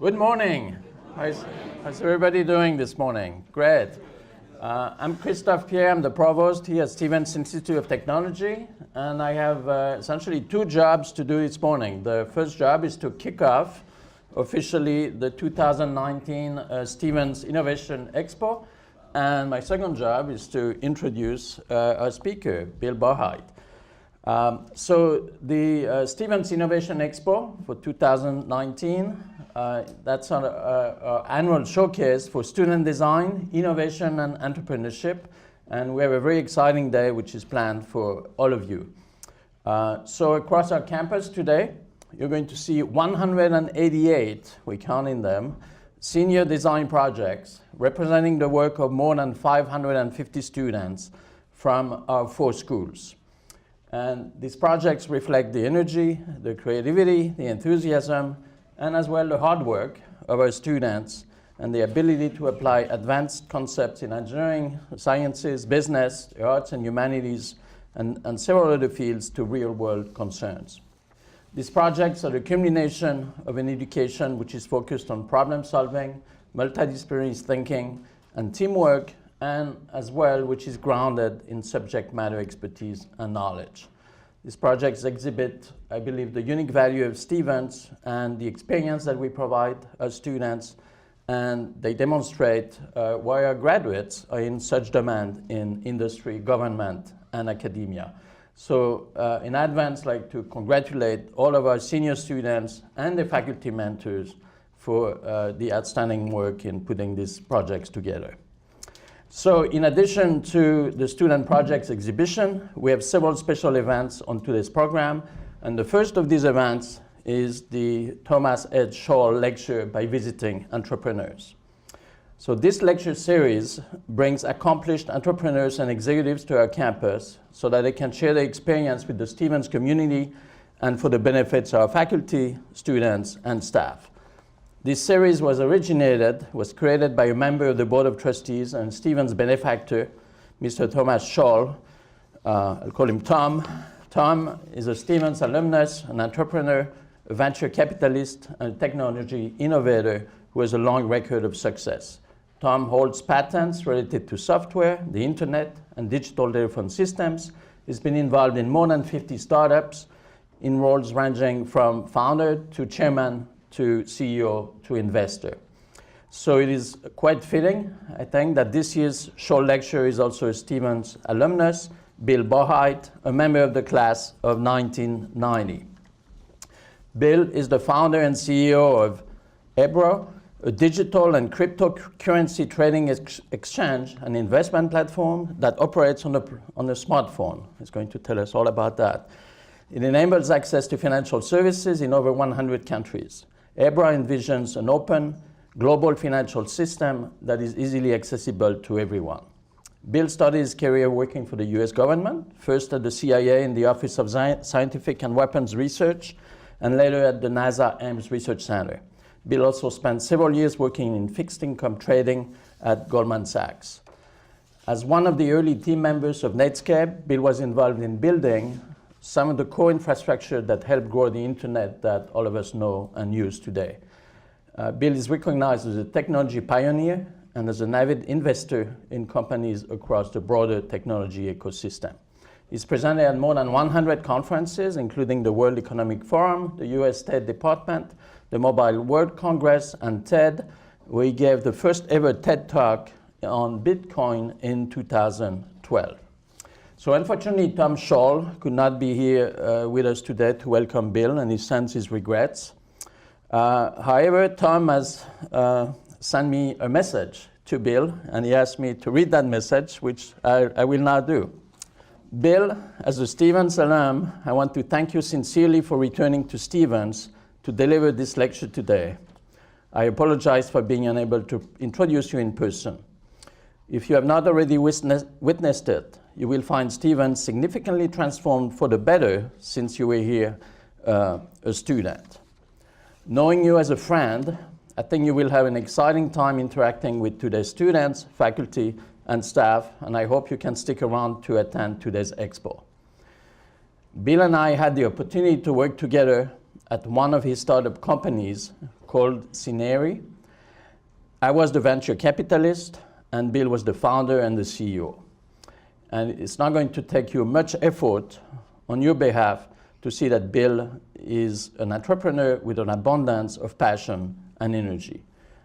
Good morning. How's everybody doing this morning? Great. I'm Christophe Pierre. I'm the provost here at Stevens Institute of Technology, and I have essentially two jobs to do this morning. The first job is to kick off officially the 2019 Stevens Innovation Expo, and my second job is to introduce our speaker, Bill Barhydt. So the Stevens Innovation Expo for 2019, that's our annual showcase for student design, innovation, and entrepreneurship. And we have a very exciting day which is planned for all of you. So across our campus today, you're going to see 188, we're counting them, senior design projects representing the work of more than 550 students from our 4 schools. And these projects reflect the energy, the creativity, the enthusiasm, and as well the hard work of our students and the ability to apply advanced concepts in engineering, sciences, business, the arts and humanities, and several other fields to real-world concerns. These projects are the culmination of an education which is focused on problem-solving, multidisciplinary thinking, and teamwork, and as well which is grounded in subject matter expertise and knowledge. These projects exhibit, I believe, the unique value of Stevens and the experience that we provide our students, and they demonstrate why our graduates are in such demand in industry, government, and academia. So in advance, I'd like to congratulate all of our senior students and the faculty mentors for the outstanding work in putting these projects together. So in addition to the student projects exhibition, we have several special events on today's program. And the first of these events is the Thomas H. Scholl Lecture by Visiting Entrepreneurs. So this lecture series brings accomplished entrepreneurs and executives to our campus so that they can share their experience with the Stevens community and for the benefits of our faculty, students, and staff. This series was created by a member of the Board of Trustees and Stevens benefactor, Mr. Thomas Scholl. I'll call him Tom. Tom is a Stevens alumnus, an entrepreneur, a venture capitalist, and a technology innovator who has a long record of success. Tom holds patents related to software, the internet, and digital telephone systems. He's been involved in more than 50 startups in roles ranging from founder to chairman to CEO to investor. So it is quite fitting, I think, that this year's Scholl Lecture is also a Stevens alumnus, Bill Barhydt, a member of the class of 1990. Bill is the founder and CEO of Ebro, a digital and cryptocurrency trading exchange and investment platform that operates on a smartphone. He's going to tell us all about that. It enables access to financial services in over 100 countries. Ebro envisions an open, global financial system that is easily accessible to everyone. Bill started his career working for the US government, first at the CIA in the Office of Scientific and Weapons Research, and later at the NASA Ames Research Center. Bill also spent several years working in fixed income trading at Goldman Sachs. As one of the early team members of Netscape, Bill was involved in building some of the core infrastructure that helped grow the internet that all of us know and use today. Bill is recognized as a technology pioneer and as an avid investor in companies across the broader technology ecosystem. He's presented at more than 100 conferences, including the World Economic Forum, the US State Department, the Mobile World Congress, and TED, where he gave the first ever TED Talk on Bitcoin in 2012. So unfortunately, Tom Scholl could not be here with us today to welcome Bill, and he sends his regrets. However, Tom has sent me a message to Bill, and he asked me to read that message, which I will now do. Bill, as a Stevens alum, I want to thank you sincerely for returning to Stevens to deliver this lecture today. I apologize for being unable to introduce you in person. If you have not already witnessed it, you will find Stevens significantly transformed for the better since you were here a student. Knowing you as a friend, I think you will have an exciting time interacting with today's students, faculty, and staff, and I hope you can stick around to attend today's expo. Bill and I had the opportunity to work together at one of his startup companies called Cineri. I was the venture capitalist, and Bill was the founder and the CEO. And it's not going to take you much effort on your behalf to see that Bill is an entrepreneur with an abundance of passion and energy.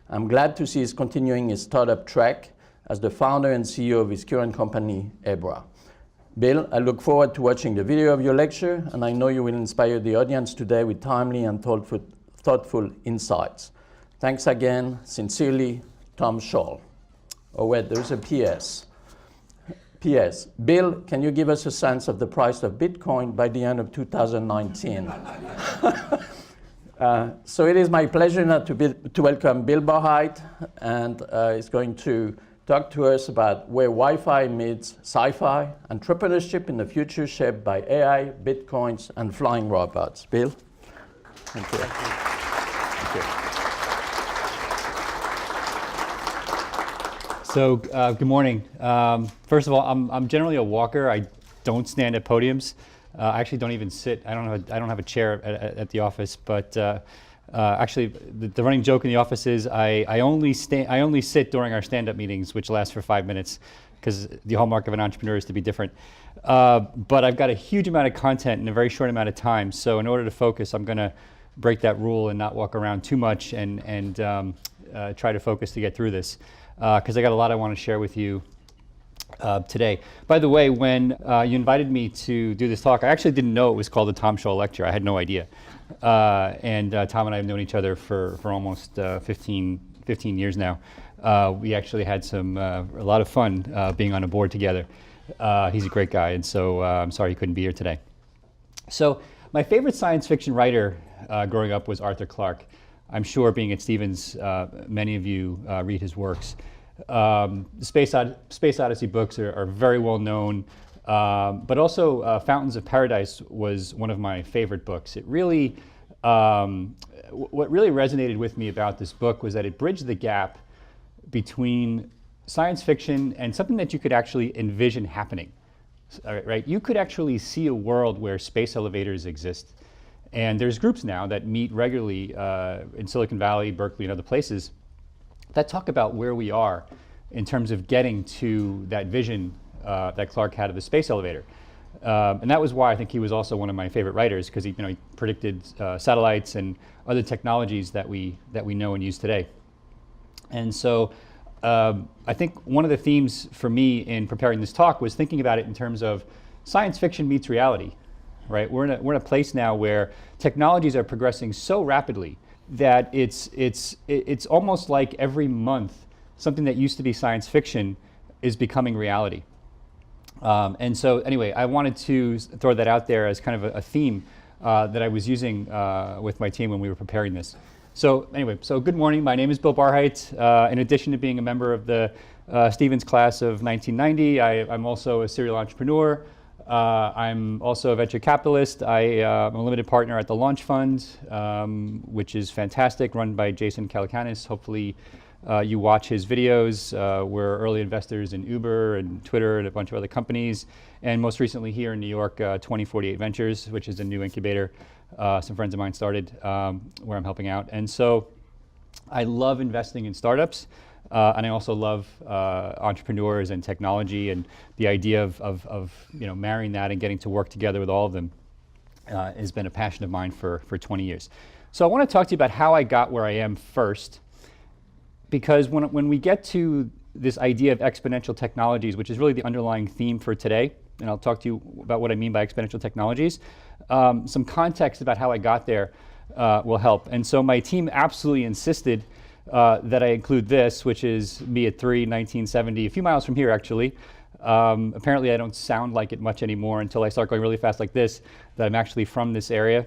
I'm glad to see he's continuing his startup track as the founder and CEO of his current company, Ebra. Bill, I look forward to watching the video of your lecture, and I know you will inspire the audience today with timely and thoughtful insights. Thanks again. Sincerely, Tom Scholl. Oh wait, there's a PS. P.S. Bill, can you give us a sense of the price of Bitcoin by the end of 2019? So it is my pleasure now to welcome Bill Barhydt, and he's going to talk to us about where Wi-Fi meets sci-fi, entrepreneurship in the future shaped by AI, Bitcoins, and flying robots. Bill? Thank you. Thank you. So, good morning. First of all, I'm generally a walker. I don't stand at podiums. I actually don't even sit. I don't have a chair at the office. But actually, the running joke in the office is I only sit during our stand-up meetings, which last for 5 minutes, because the hallmark of an entrepreneur is to be different. But I've got a huge amount of content in a very short amount of time. So in order to focus, I'm going to break that rule and not walk around too much and try to focus to get through this. Because I got a lot I want to share with you today. By the way, when you invited me to do this talk, I actually didn't know it was called the Tom Scholl Lecture. I had no idea. And Tom and I have known each other for almost 15 years now. We actually had a lot of fun being on a board together. He's a great guy, and so I'm sorry he couldn't be here today. So my favorite science fiction writer growing up was Arthur Clarke. I'm sure, being at Stevens, many of you read his works. The Space Odyssey books are very well known, but also Fountains of Paradise was one of my favorite books. It really, what really resonated with me about this book was that it bridged the gap between science fiction and something that you could actually envision happening. Right? You could actually see a world where space elevators exist. And there's groups now that meet regularly in Silicon Valley, Berkeley, and other places that talk about where we are in terms of getting to that vision that Clarke had of the space elevator. And that was why I think he was also one of my favorite writers, because he predicted satellites and other technologies that we know and use today. And so I think one of the themes for me in preparing this talk was thinking about it in terms of science fiction meets reality. Right? We're in a place now where technologies are progressing so rapidly that it's almost like every month something that used to be science fiction is becoming reality. And so anyway, I wanted to throw that out there as kind of a theme that I was using with my team when we were preparing this. So anyway, so good morning. My name is Bill Barhydt. In addition to being a member of the Stevens class of 1990, I'm also a serial entrepreneur. I'm also a venture capitalist. I'm a limited partner at the Launch Fund, which is fantastic, run by Jason Calacanis. Hopefully you watch his videos. We're early investors in Uber and Twitter and a bunch of other companies. And most recently here in New York, 2048 Ventures, which is a new incubator some friends of mine started where I'm helping out. And so I love investing in startups. And I also love entrepreneurs and technology, and the idea of marrying that and getting to work together with all of them has been a passion of mine for 20 years. So I want to talk to you about how I got where I am first, because when we get to this idea of exponential technologies, which is really the underlying theme for today, and I'll talk to you about what I mean by exponential technologies, some context about how I got there will help. And so my team absolutely insisted that I include this, which is me at 1970, a few miles from here actually. Apparently I don't sound like it much anymore until I start going really fast like this, that I'm actually from this area.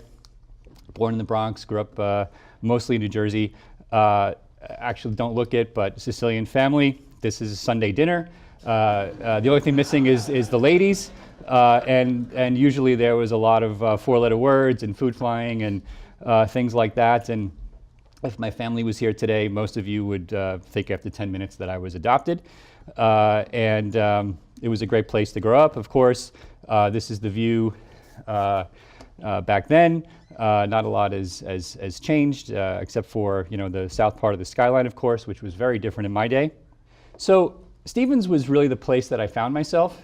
Born in the Bronx, grew up mostly in New Jersey. Actually don't look it, but Sicilian family. This is a Sunday dinner. The only thing missing is the ladies, and usually there was a lot of four-letter words and food flying and things like that. And if my family was here today, most of you would think after 10 minutes that I was adopted. And it was a great place to grow up, of course. This is the view back then. Not a lot has changed, except for the south part of the skyline, of course, which was very different in my day. So Stevens was really the place that I found myself.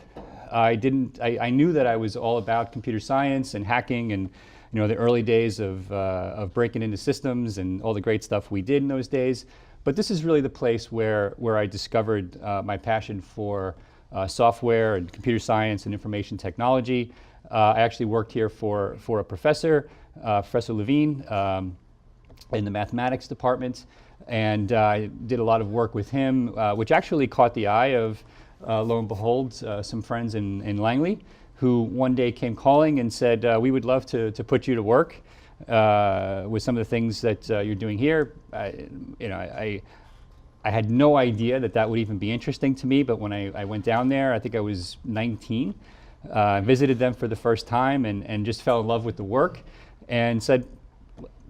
I knew that I was all about computer science and hacking and the early days of breaking into systems and all the great stuff we did in those days. But this is really the place where I discovered my passion for software and computer science and information technology. I actually worked here for a professor, Professor Levine, in the mathematics department, and I did a lot of work with him, which actually caught the eye of, lo and behold, some friends in Langley, who one day came calling and said, we would love to put you to work with some of the things that you're doing here. I had no idea that would even be interesting to me, but when I went down there, I think I was 19, visited them for the first time and just fell in love with the work and said,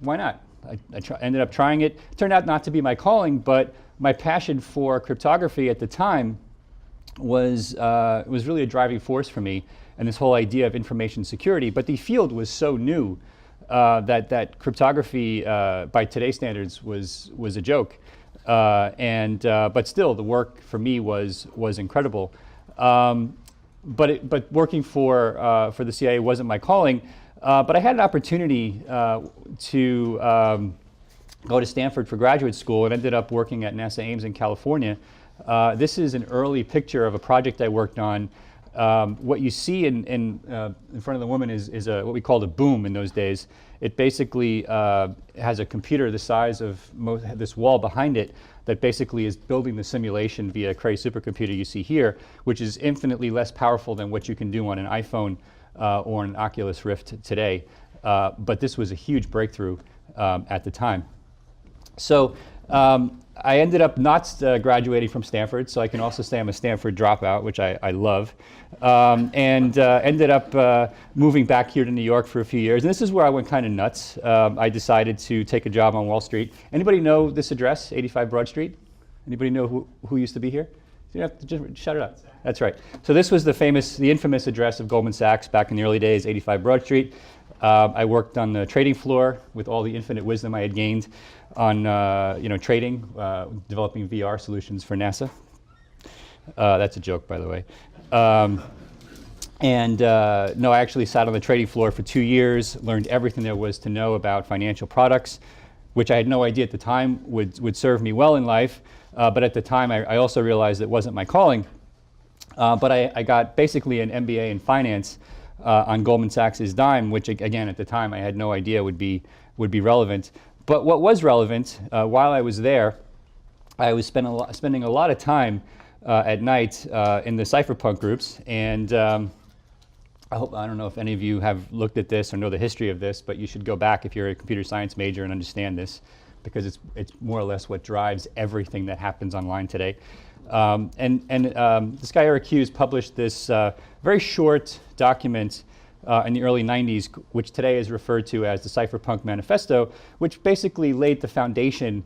why not? I ended up trying it. Turned out not to be my calling, but my passion for cryptography at the time was really a driving force for me, and this whole idea of information security. But the field was so new that cryptography, by today's standards, was a joke. But still, the work for me was incredible. But working for the CIA wasn't my calling. But I had an opportunity to go to Stanford for graduate school and ended up working at NASA Ames in California. This is an early picture of a project I worked on. What you see in front of the woman is what we called a boom in those days. It basically has a computer the size of this wall behind it that basically is building the simulation via a Cray supercomputer you see here, which is infinitely less powerful than what you can do on an iPhone or an Oculus Rift today. But this was a huge breakthrough at the time. So I ended up not graduating from Stanford, so I can also say I'm a Stanford dropout, which I love, and ended up moving back here to New York for a few years. And this is where I went kind of nuts. I decided to take a job on Wall Street. Anybody know this address, 85 Broad Street? Anybody know who used to be here? You have to just shut it up. That's right. So this was the infamous address of Goldman Sachs back in the early days, 85 Broad Street. I worked on the trading floor with all the infinite wisdom I had gained on trading, developing VR solutions for NASA. That's a joke, by the way. No, I actually sat on the trading floor for 2 years, learned everything there was to know about financial products, which I had no idea at the time would serve me well in life. But at the time, I also realized it wasn't my calling. But I got basically an MBA in finance on Goldman Sachs' dime, which again at the time I had no idea would be relevant. But what was relevant while I was there, I was spending a lot of time at night in the cypherpunk groups, and I don't know if any of you have looked at this or know the history of this, but you should go back if you're a computer science major and understand this, because it's more or less what drives everything that happens online today. This guy Eric Hughes published this very short document in the early 90s, which today is referred to as the Cyberpunk Manifesto, which basically laid the foundation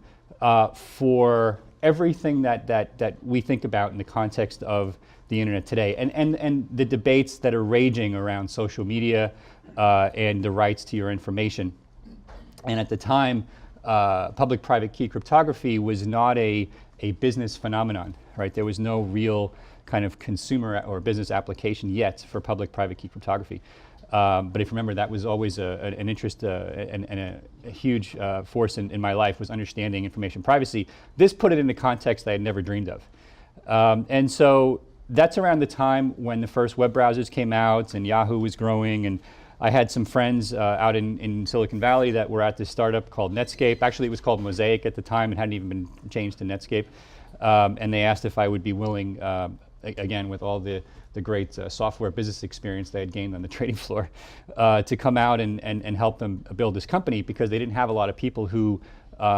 for everything that we think about in the context of the internet today, and the debates that are raging around social media and the rights to your information. And at the time, public-private key cryptography was not a business phenomenon, right? There was no real kind of consumer or business application yet for public-private key cryptography. But if you remember, that was always an interest and a huge force in my life, was understanding information privacy. This put it in a context I had never dreamed of. And so that's around the time when the first web browsers came out and Yahoo was growing, and I had some friends out in Silicon Valley that were at this startup called Netscape. Actually, it was called Mosaic at the time. It hadn't even been changed to Netscape. And they asked if I would be willing, again, with all the great software business experience they had gained on the trading floor, to come out and help them build this company, because they didn't have a lot of people who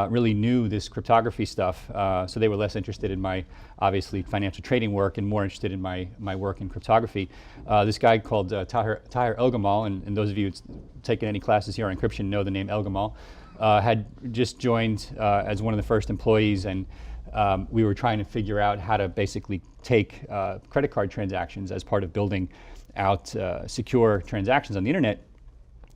really knew this cryptography stuff. So they were less interested in my, obviously, financial trading work and more interested in my work in cryptography. This guy called Tahir Elgamal, and those of you who've taken any classes here on encryption know the name Elgamal, had just joined as one of the first employees, and we were trying to figure out how to basically take credit card transactions as part of building out secure transactions on the internet.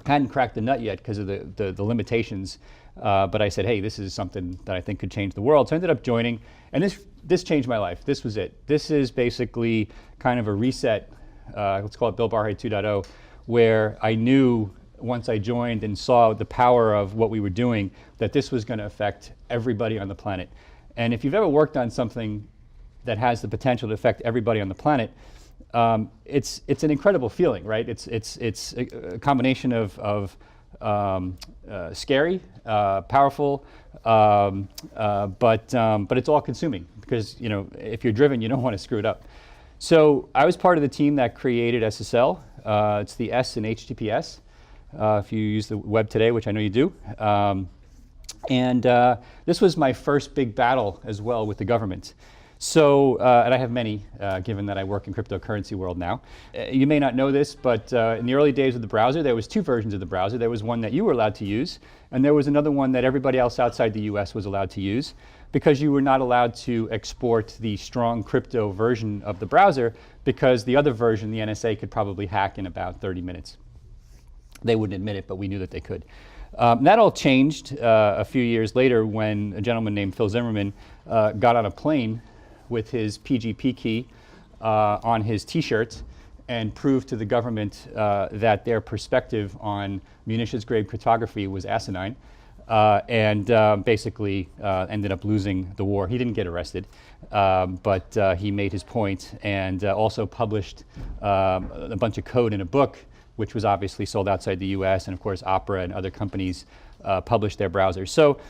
Hadn't cracked the nut yet because of the limitations, but I said, hey, this is something that I think could change the world. So I ended up joining, and this changed my life. This was it. This is basically kind of a reset, let's call it Bill Barhydt 2.0, where I knew once I joined and saw the power of what we were doing, that this was going to affect everybody on the planet. And if you've ever worked on something that has the potential to affect everybody on the planet, it's an incredible feeling, right? It's a combination of scary, powerful, but it's all consuming, because if you're driven, you don't want to screw it up. So I was part of the team that created SSL. It's the S in HTTPS. If you use the web today, which I know you do. And this was my first big battle as well with the government. So, and I have many, given that I work in cryptocurrency world now. You may not know this, but in the early days of the browser, there was two versions of the browser. There was one that you were allowed to use, and there was another one that everybody else outside the US was allowed to use, because you were not allowed to export the strong crypto version of the browser, because the other version, the NSA, could probably hack in about 30 minutes. They wouldn't admit it, but we knew that they could. That all changed a few years later when a gentleman named Phil Zimmerman got on a plane with his PGP key on his T-shirt and proved to the government that their perspective on munitions-grade cryptography was asinine, and basically ended up losing the war. He didn't get arrested, but he made his point, and also published a bunch of code in a book, which was obviously sold outside the US, and of course Opera and other companies published their browsers. So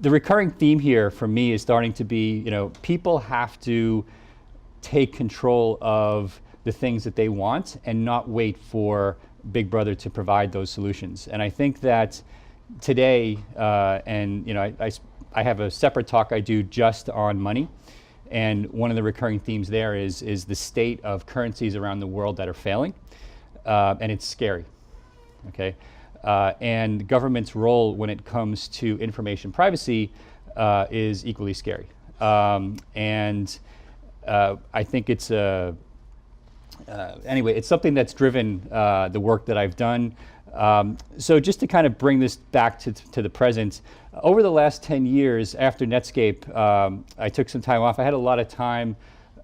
the recurring theme here for me is starting to be, people have to take control of the things that they want and not wait for Big Brother to provide those solutions. And I think that today, I have a separate talk I do just on money. And one of the recurring themes there is the state of currencies around the world that are failing, and it's scary, okay? And government's role when it comes to information privacy is equally scary. I think it's anyway, it's something that's driven the work that I've done. So just to kind of bring this back to the present, over the last 10 years after Netscape, I took some time off. I had a lot of time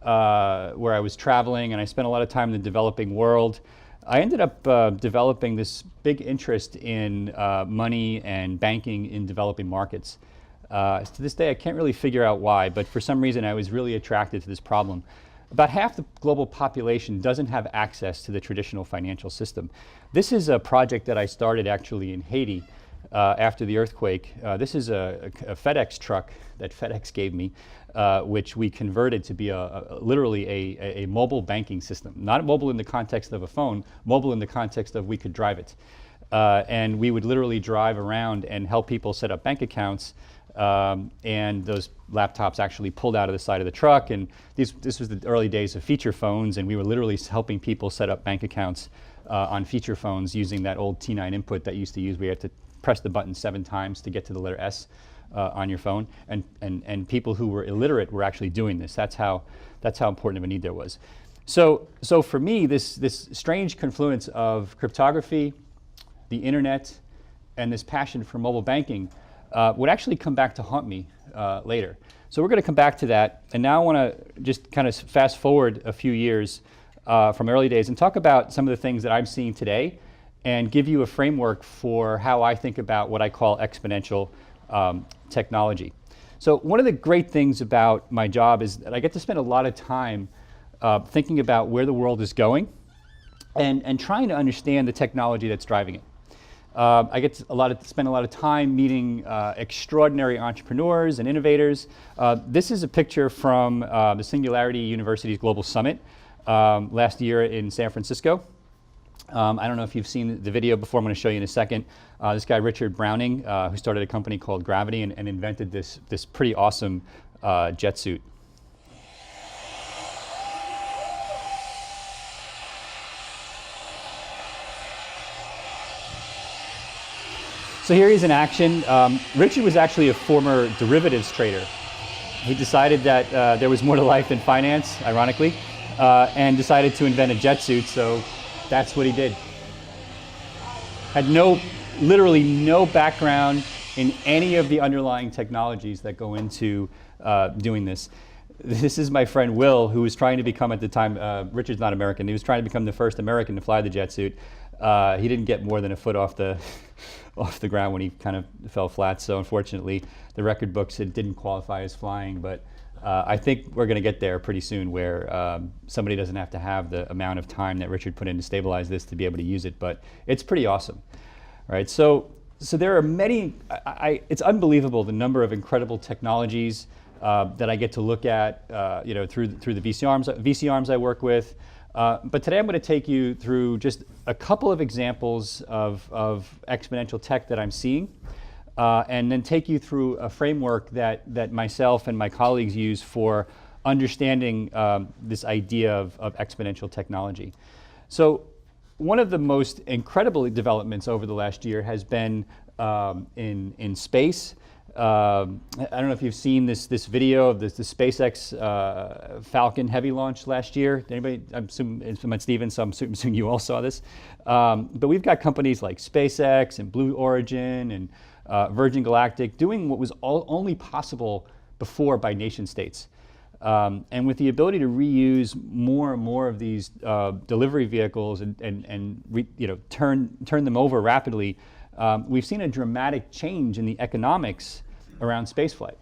where I was traveling, and I spent a lot of time in the developing world. I ended up developing this big interest in money and banking in developing markets. To this day, I can't really figure out why, but for some reason I was really attracted to this problem. About half the global population doesn't have access to the traditional financial system. This is a project that I started actually in Haiti after the earthquake. This is a FedEx truck that FedEx gave me, which we converted to be literally a mobile banking system. Not mobile in the context of a phone, mobile in the context of we could drive it. And we would literally drive around and help people set up bank accounts. And those laptops actually pulled out of the side of the truck, and this was the early days of feature phones, and we were literally helping people set up bank accounts on feature phones using that old T9 input that used to use. We had to press the button 7 times to get to the letter S on your phone, and people who were illiterate were actually doing this. That's how important of a need there was. So for me, this strange confluence of cryptography, the internet, and this passion for mobile banking would actually come back to haunt me later. So we're going to come back to that, and now I want to just kind of fast forward a few years from early days and talk about some of the things that I'm seeing today and give you a framework for how I think about what I call exponential technology. So one of the great things about my job is that I get to spend a lot of time thinking about where the world is going and trying to understand the technology that's driving it. I get to spend a lot of time meeting extraordinary entrepreneurs and innovators. This is a picture from the Singularity University's Global Summit last year in San Francisco. I don't know if you've seen the video before. I'm going to show you in a second. This guy, Richard Browning, who started a company called Gravity and invented this pretty awesome jet suit. So here he's in action. Richard was actually a former derivatives trader. He decided that there was more to life than finance, ironically, and decided to invent a jet suit, so that's what he did. had literally no background in any of the underlying technologies that go into doing this. This is my friend Will, who was trying to become, at the time, Richard's not American, he was trying to become the first American to fly the jet suit. He didn't get more than a foot off the off the ground when he kind of fell flat, so unfortunately the record books, it didn't qualify as flying, but I think we're going to get there pretty soon where somebody doesn't have to have the amount of time that Richard put in to stabilize this to be able to use it, but it's pretty awesome. Right? So there are many, it's unbelievable the number of incredible technologies that I get to look at through the VC arms I work with. But today I'm going to take you through just a couple of examples of exponential tech that I'm seeing, and then take you through a framework that myself and my colleagues use for understanding this idea of exponential technology. So one of the most incredible developments over the last year has been in space. I don't know if you've seen this video of the SpaceX Falcon Heavy launch last year. Anybody? I'm assuming Steven, so I'm assuming you all saw this. But we've got companies like SpaceX and Blue Origin and Virgin Galactic doing what was only possible before by nation states. And with the ability to reuse more and more of these delivery vehicles and turn them over rapidly, we've seen a dramatic change in the economics around spaceflight.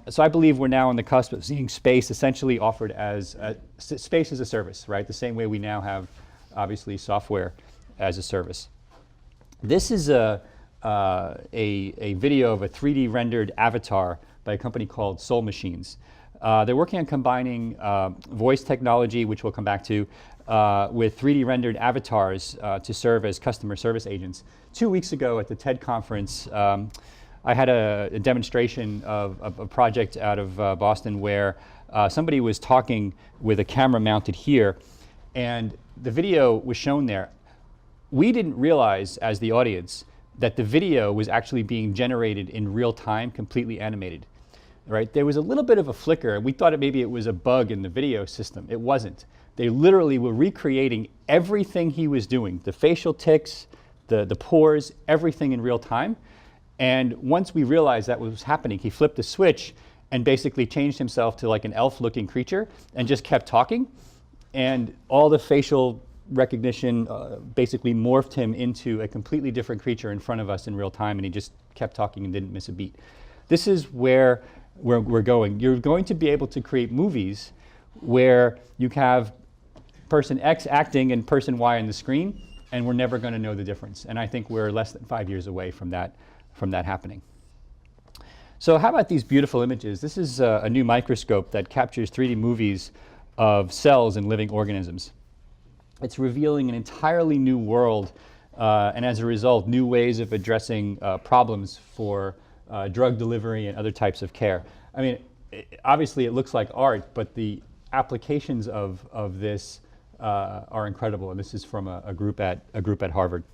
So I believe we're now on the cusp of seeing space essentially offered as space as a service, right? The same way we now have, obviously, software as a service. This is a video of a 3D rendered avatar by a company called Soul Machines. They're working on combining voice technology, which we'll come back to, with 3D rendered avatars to serve as customer service agents. 2 weeks ago at the TED conference, I had a demonstration of a project out of Boston where somebody was talking with a camera mounted here, and the video was shown there. We didn't realize, as the audience, that the video was actually being generated in real time, completely animated. Right? There was a little bit of a flicker. We thought maybe it was a bug in the video system. It wasn't. They literally were recreating everything he was doing, the facial tics, the pores, everything in real time. And once we realized that was happening, he flipped the switch and basically changed himself to like an elf-looking creature and just kept talking. And all the facial recognition basically morphed him into a completely different creature in front of us in real time, and he just kept talking and didn't miss a beat. This is where we're going. You're going to be able to create movies where you have person X acting and person Y on the screen, and we're never going to know the difference. And I think we're less than 5 years away from that happening. So how about these beautiful images? This is a new microscope that captures 3D movies of cells in living organisms. It's revealing an entirely new world, and as a result, new ways of addressing problems for drug delivery and other types of care. I mean, obviously it looks like art, but the applications of this are incredible, and this is from a group at Harvard.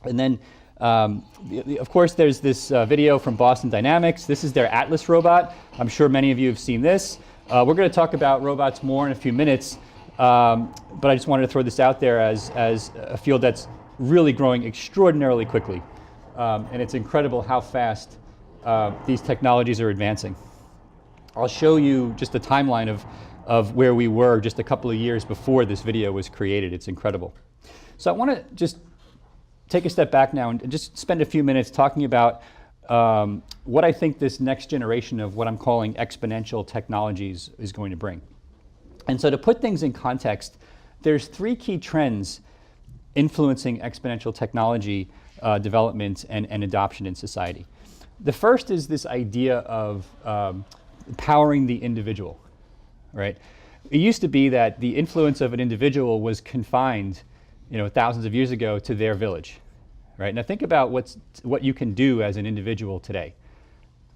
And then, of course, there's this video from Boston Dynamics. This is their Atlas robot. I'm sure many of you have seen this. We're going to talk about robots more in a few minutes, but I just wanted to throw this out there as a field that's really growing extraordinarily quickly. And it's incredible how fast these technologies are advancing. I'll show you just a timeline of where we were just a couple of years before this video was created. It's incredible. So I want to just take a step back now and just spend a few minutes talking about what I think this next generation of what I'm calling exponential technologies is going to bring. And so to put things in context, there's 3 key trends influencing exponential technology development and adoption in society. The first is this idea of powering the individual, right? It used to be that the influence of an individual was confined, thousands of years ago to their village, right? Now think about what you can do as an individual today,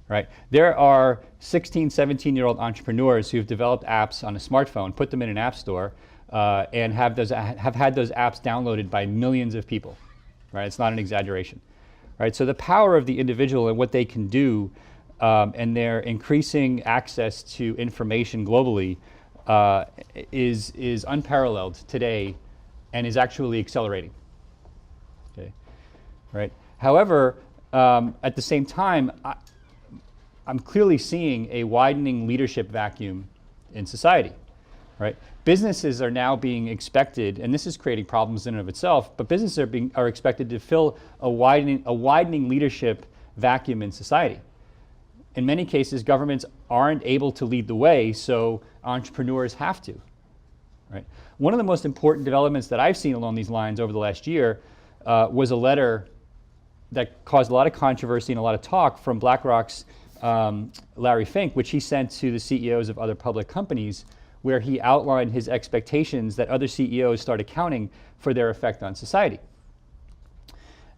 right? There are 16, 17-year-old entrepreneurs who've developed apps on a smartphone, put them in an app store, and have had those apps downloaded by millions of people, right? It's not an exaggeration, right? So the power of the individual and what they can do, and their increasing access to information globally is unparalleled today and is actually accelerating. Okay. right? However, at the same time, I'm clearly seeing a widening leadership vacuum in society, right? Businesses are now being expected, and this is creating problems in and of itself, but businesses are expected to fill a widening leadership vacuum in society. In many cases, governments aren't able to lead the way, so entrepreneurs have to, right? One of the most important developments that I've seen along these lines over the last year was a letter that caused a lot of controversy and a lot of talk from BlackRock's Larry Fink, which he sent to the CEOs of other public companies, where he outlined his expectations that other CEOs start accounting for their effect on society.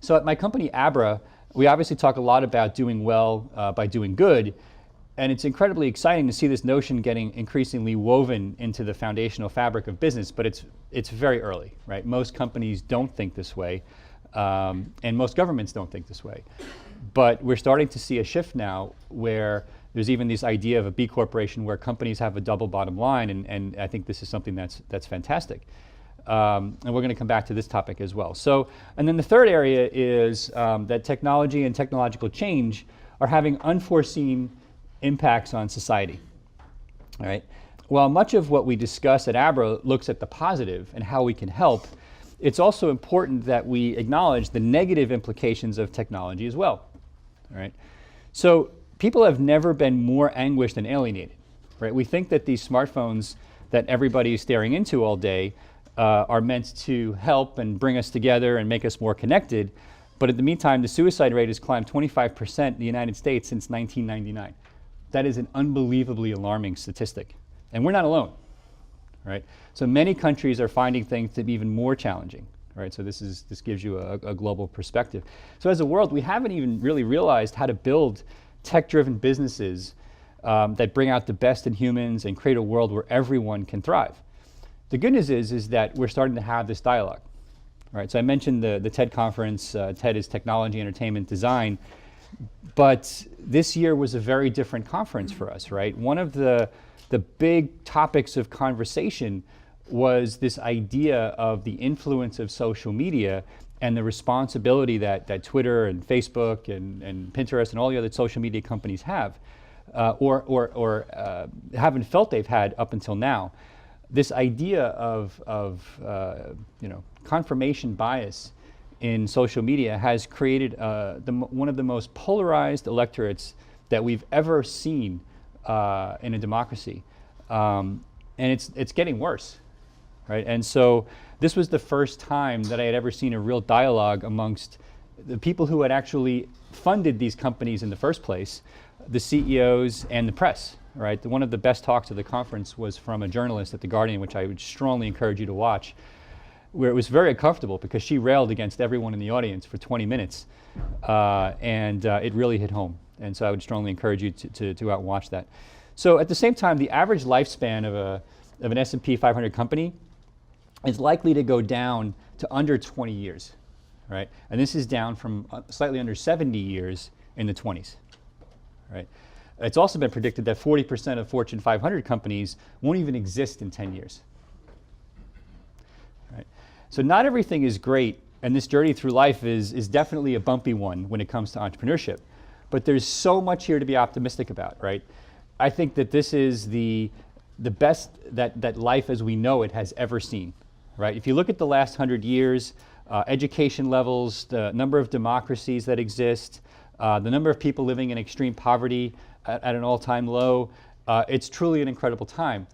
So at my company, Abra, we obviously talk a lot about doing well by doing good, and it's incredibly exciting to see this notion getting increasingly woven into the foundational fabric of business, but it's very early, right? Most companies don't think this way, and most governments don't think this way. But we're starting to see a shift now where there's even this idea of a B corporation where companies have a double bottom line, and I think this is something that's fantastic. And we're going to come back to this topic as well. So, and then the third area is that technology and technological change are having unforeseen impacts on society. All right. While much of what we discuss at Abra looks at the positive and how we can help, it's also important that we acknowledge the negative implications of technology as well. All right. So people have never been more anguished and alienated. Right. We think that these smartphones that everybody is staring into all day are meant to help and bring us together and make us more connected. But in the meantime, the suicide rate has climbed 25% in the United States since 1999. That is an unbelievably alarming statistic. And we're not alone, right? So many countries are finding things to be even more challenging, right? So this gives you a global perspective. So as a world, we haven't even really realized how to build tech-driven businesses that bring out the best in humans and create a world where everyone can thrive. The good news is that we're starting to have this dialogue, right? So I mentioned the TED conference. TED is Technology, Entertainment, Design. But this year was a very different conference for us, right? One of the big topics of conversation was this idea of the influence of social media and the responsibility that Twitter and Facebook and Pinterest and all the other social media companies have, or haven't felt they've had up until now. This idea of confirmation bias in social media has created one of the most polarized electorates that we've ever seen in a democracy, and it's getting worse, right? And so this was the first time that I had ever seen a real dialogue amongst the people who had actually funded these companies in the first place, the CEOs and the press. Right? One of the best talks of the conference was from a journalist at The Guardian, which I would strongly encourage you to watch, where it was very uncomfortable because she railed against everyone in the audience for 20 minutes, and it really hit home. And so I would strongly encourage you to go out and watch that. So at the same time, the average lifespan of an S&P 500 company is likely to go down to under 20 years, right? And this is down from slightly under 70 years in the 20s, right? It's also been predicted that 40% of Fortune 500 companies won't even exist in 10 years. Right? So not everything is great, and this journey through life is definitely a bumpy one when it comes to entrepreneurship. But there's so much here to be optimistic about, right? I think that this is the best that life as we know it has ever seen, right? If you look at the last 100 years, education levels, the number of democracies that exist, the number of people living in extreme poverty at an all-time low, it's truly an incredible time.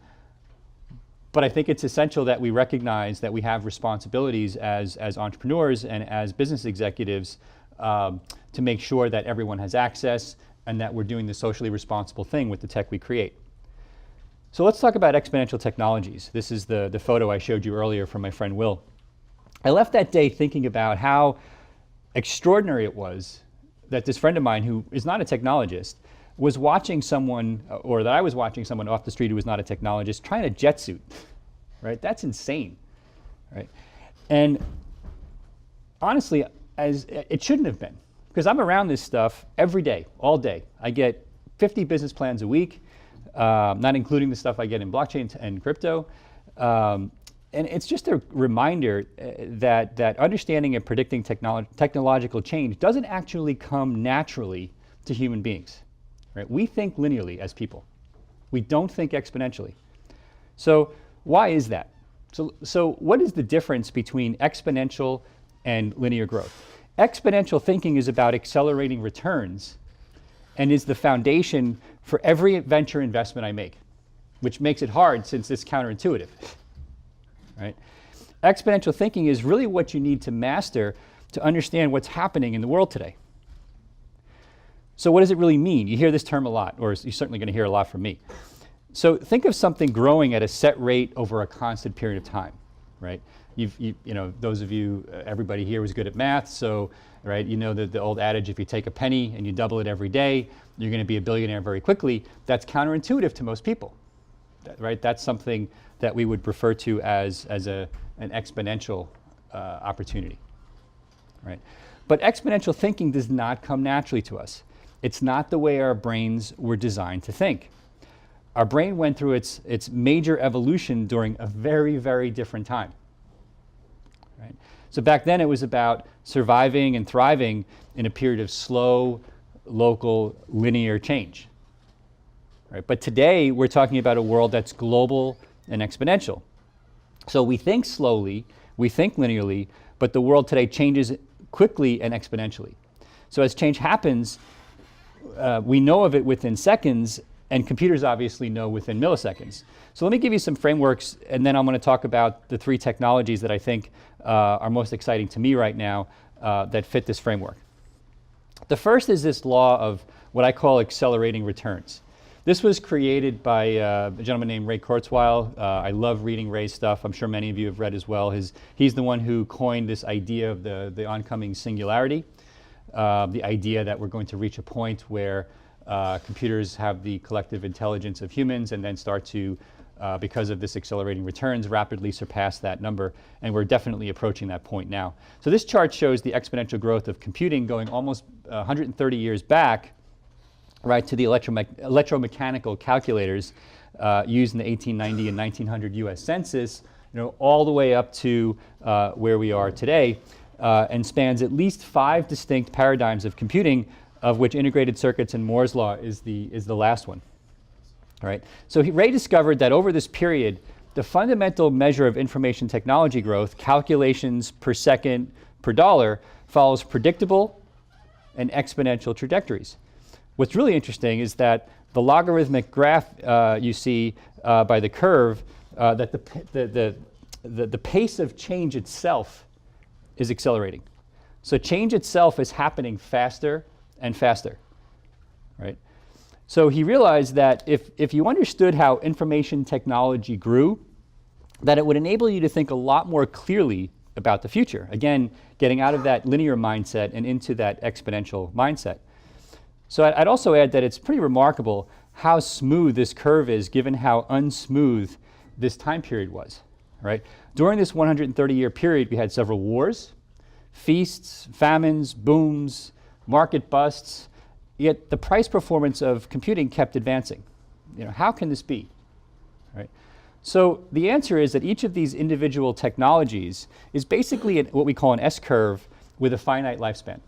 But I think it's essential that we recognize that we have responsibilities as entrepreneurs and as business executives to make sure that everyone has access and that we're doing the socially responsible thing with the tech we create. So let's talk about exponential technologies. This is the photo I showed you earlier from my friend Will. I left that day thinking about how extraordinary it was that this friend of mine, who is not a technologist, was watching someone, or that I was watching someone off the street who was not a technologist, trying a jet suit, right? That's insane, right? And honestly, as it shouldn't have been, because I'm around this stuff every day, all day. I get 50 business plans a week, not including the stuff I get in blockchain and crypto. And it's just a reminder that understanding and predicting technological change doesn't actually come naturally to human beings. Right? We think linearly as people. We don't think exponentially. So why is that? So what is the difference between exponential and linear growth? Exponential thinking is about accelerating returns and is the foundation for every venture investment I make, which makes it hard since it's counterintuitive. Right? Exponential thinking is really what you need to master to understand what's happening in the world today. So what does it really mean? You hear this term a lot, or you're certainly going to hear a lot from me. So think of something growing at a set rate over a constant period of time, right? You know, those of you, everybody here was good at math, so right, you know the old adage, if you take a penny and you double it every day, you're going to be a billionaire very quickly. That's counterintuitive to most people, right? That's something that we would refer to as an exponential opportunity, right? But exponential thinking does not come naturally to us. It's not the way our brains were designed to think. Our brain went through its major evolution during a very, very different time. Right? So back then it was about surviving and thriving in a period of slow, local, linear change. Right? But today we're talking about a world that's global and exponential. So we think slowly, we think linearly, but the world today changes quickly and exponentially. So as change happens, we know of it within seconds, and computers obviously know within milliseconds. So let me give you some frameworks, and then I'm going to talk about the 3 technologies that I think are most exciting to me right now that fit this framework. The first is this law of what I call accelerating returns. This was created by a gentleman named Ray Kurzweil. I love reading Ray's stuff. I'm sure many of you have read as well. He's the one who coined this idea of the oncoming singularity, the idea that we're going to reach a point where computers have the collective intelligence of humans and then start to, because of this accelerating returns, rapidly surpass that number. And we're definitely approaching that point now. So this chart shows the exponential growth of computing going almost 130 years back, right, to the electromechanical calculators used in the 1890 and 1900 US Census, all the way up to where we are today, and spans at least 5 distinct paradigms of computing, of which integrated circuits and Moore's law is the last one. All right. So Ray discovered that over this period, the fundamental measure of information technology growth, calculations per second per dollar, follows predictable and exponential trajectories. What's really interesting is that the logarithmic graph you see by the curve, that the pace of change itself is accelerating. So change itself is happening faster and faster, right? So he realized that if you understood how information technology grew, that it would enable you to think a lot more clearly about the future. Again, getting out of that linear mindset and into that exponential mindset. So I'd also add that it's pretty remarkable how smooth this curve is given how unsmooth this time period was, right? During this 130-year period, we had several wars, feasts, famines, booms, market busts, yet the price performance of computing kept advancing. How can this be? Right? So the answer is that each of these individual technologies is basically what we call an S-curve with a finite lifespan.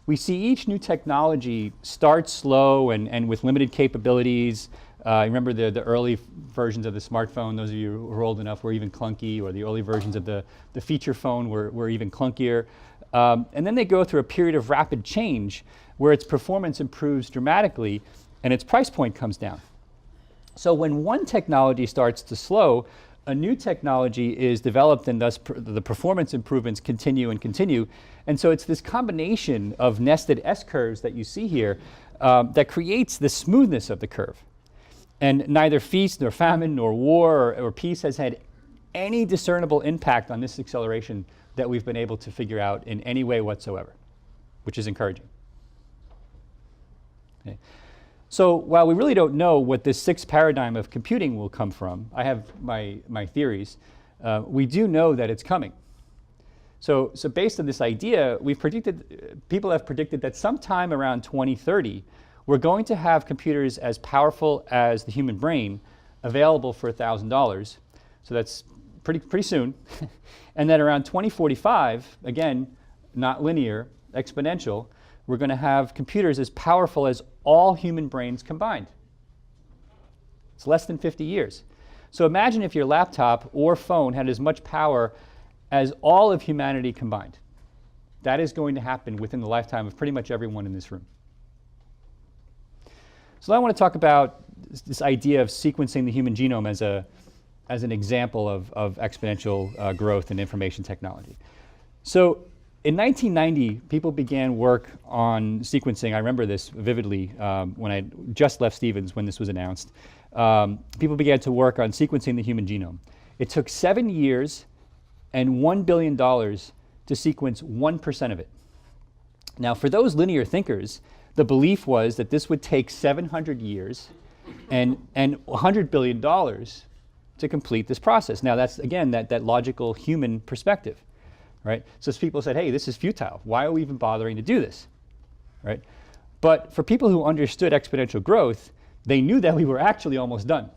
We see each new technology start slow and with limited capabilities. Remember the early versions of the smartphone, those of you who are old enough, were even clunky, or the early versions of the feature phone were even clunkier. And then they go through a period of rapid change where its performance improves dramatically and its price point comes down. So when one technology starts to slow, a new technology is developed, and thus the performance improvements continue and continue. And so it's this combination of nested S-curves that you see here that creates the smoothness of the curve. And neither feast nor famine nor war or peace has had any discernible impact on this acceleration that we've been able to figure out in any way whatsoever, which is encouraging. Okay. So while we really don't know what this 6th paradigm of computing will come from, I have my theories, we do know that it's coming. So based on this idea, people have predicted that sometime around 2030, we're going to have computers as powerful as the human brain available for $1,000. So that's pretty soon, and that around 2045, again, not linear, exponential, we're going to have computers as powerful as all human brains combined. It's less than 50 years. So imagine if your laptop or phone had as much power as all of humanity combined. That is going to happen within the lifetime of pretty much everyone in this room. So I want to talk about this idea of sequencing the human genome as an example of exponential growth in information technology. So in 1990, people began work on sequencing. I remember this vividly when I just left Stevens when this was announced. People began to work on sequencing the human genome. It took 7 years and $1 billion to sequence 1% of it. Now, for those linear thinkers, the belief was that this would take 700 years and $100 billion to complete this process. Now, that's, again, that logical human perspective, right? So people said, hey, this is futile. Why are we even bothering to do this, right? But for people who understood exponential growth, they knew that we were actually almost done,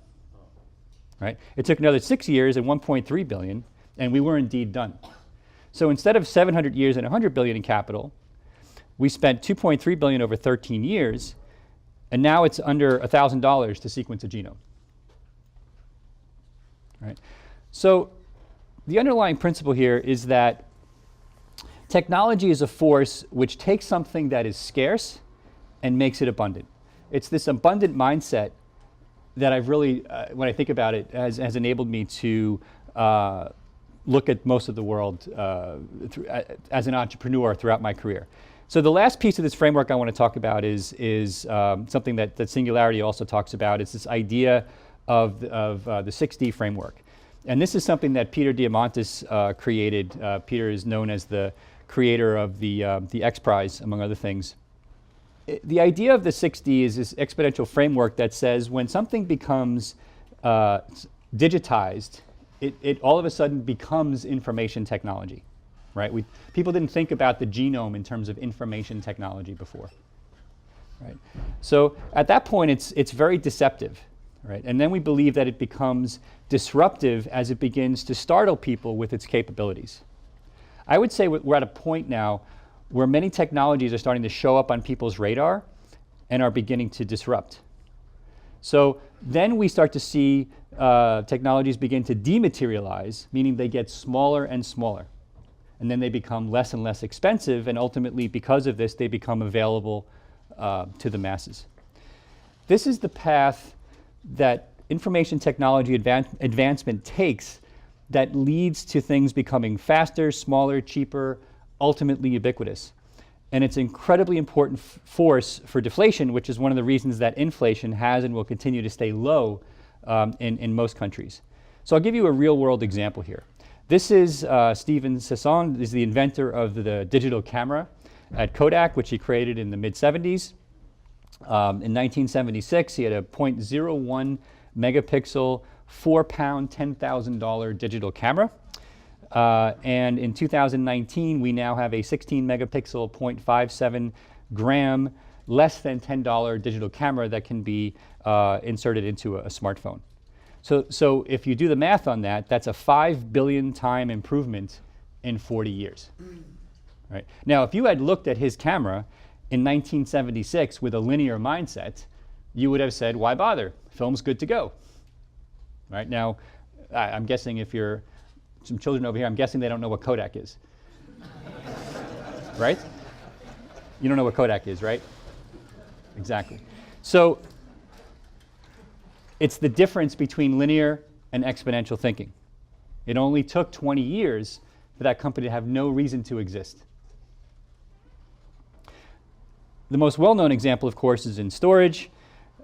right? It took another 6 years and 1.3 billion, and we were indeed done. So instead of 700 years and 100 billion in capital, we spent 2.3 billion over 13 years, and now it's under $1,000 to sequence a genome. Right? So the underlying principle here is that technology is a force which takes something that is scarce and makes it abundant. It's this abundant mindset that I've really, when I think about it, has enabled me to look at most of the world as an entrepreneur throughout my career. So the last piece of this framework I want to talk about is something that Singularity also talks about. It's this idea of the 6D framework. And this is something that Peter Diamandis created. Peter is known as the creator of the X Prize, among other things. The idea of the 6D is this exponential framework that says when something becomes digitized, it all of a sudden becomes information technology, right? People didn't think about the genome in terms of information technology before, right? So at that point, it's very deceptive, right? And then we believe that it becomes disruptive as it begins to startle people with its capabilities. I would say we're at a point now where many technologies are starting to show up on people's radar and are beginning to disrupt. So then we start to see technologies begin to dematerialize, meaning they get smaller and smaller. And then they become less and less expensive, and ultimately, because of this, they become available to the masses. This is the path that information technology advancement takes that leads to things becoming faster, smaller, cheaper, ultimately ubiquitous. And it's an incredibly important force for deflation, which is one of the reasons that inflation has and will continue to stay low in most countries. So I'll give you a real-world example here. This is Steven Sasson, is the inventor of the digital camera at Kodak, which he created in the mid-70s. In 1976, he had a 0.01 megapixel, 4-pound, $10,000 digital camera. And in 2019, we now have a 16 megapixel, 0.57 gram, less than $10 digital camera that can be inserted into a smartphone. So if you do the math on that, that's a 5 billion time improvement in 40 years. Right? Now, if you had looked at his camera in 1976 with a linear mindset, you would have said, why bother? Film's good to go. Right? Now, I'm guessing if you're some children over here, I'm guessing they don't know what Kodak is. Right? You don't know what Kodak is, right? Exactly. So it's the difference between linear and exponential thinking. It only took 20 years for that company to have no reason to exist. The most well-known example, of course, is in storage,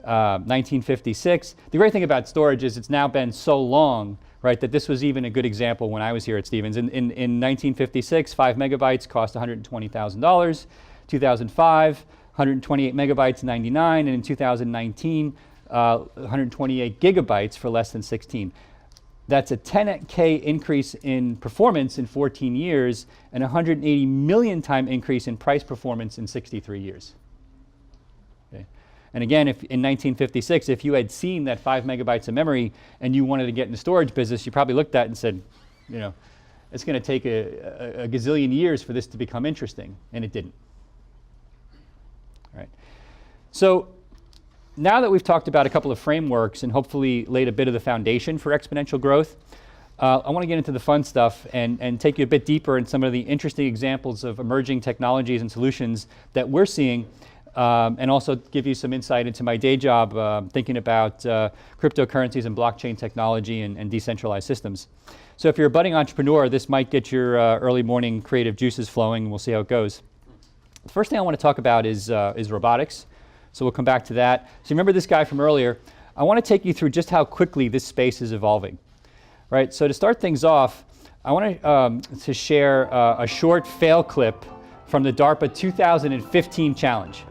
1956. The great thing about storage is it's now been so long, right, that this was even a good example when I was here at Stevens. In 1956, 5 megabytes cost $120,000. 2005, 128 megabytes, 99, and in 2019, 128 gigabytes for less than 16. That's a 10K increase in performance in 14 years and 180 million time increase in price performance in 63 years. Okay. And again, if in 1956, if you had seen that 5 megabytes of memory and you wanted to get in the storage business, you probably looked at it and said, you know, it's going to take a gazillion years for this to become interesting, and it didn't. All right. So now that we've talked about a couple of frameworks and hopefully laid a bit of the foundation for exponential growth, I want to get into the fun stuff and take you a bit deeper in some of the interesting examples of emerging technologies and solutions that we're seeing, and also give you some insight into my day job thinking about cryptocurrencies and blockchain technology and decentralized systems. So if you're a budding entrepreneur, this might get your early morning creative juices flowing, and we'll see how it goes. The first thing I want to talk about is robotics. So we'll come back to that. So remember this guy from earlier. I want to take you through just how quickly this space is evolving. Right, so to start things off, I want to share a short fail clip from the DARPA 2015 challenge.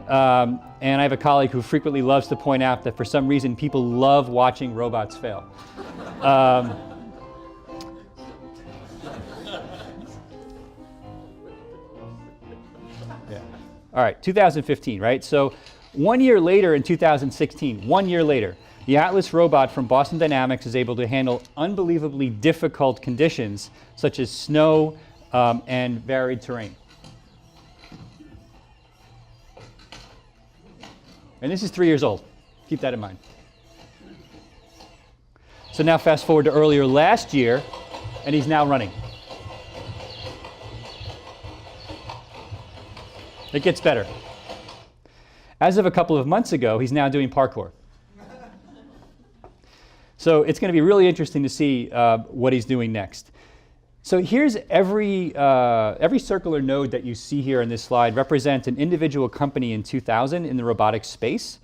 And I have a colleague who frequently loves to point out that for some reason people love watching robots fail. Yeah. All right, 2015, right? So 1 year later in 2016, 1 year later, the Atlas robot from Boston Dynamics is able to handle unbelievably difficult conditions such as snow and varied terrain. And this is 3 years old. Keep that in mind. So now fast forward to earlier last year, and he's now running. It gets better. As of a couple of months ago, he's now doing parkour. So it's going to be really interesting to see what he's doing next. So here's every circular node that you see here in this slide represents an individual company in 2000 in the robotics space.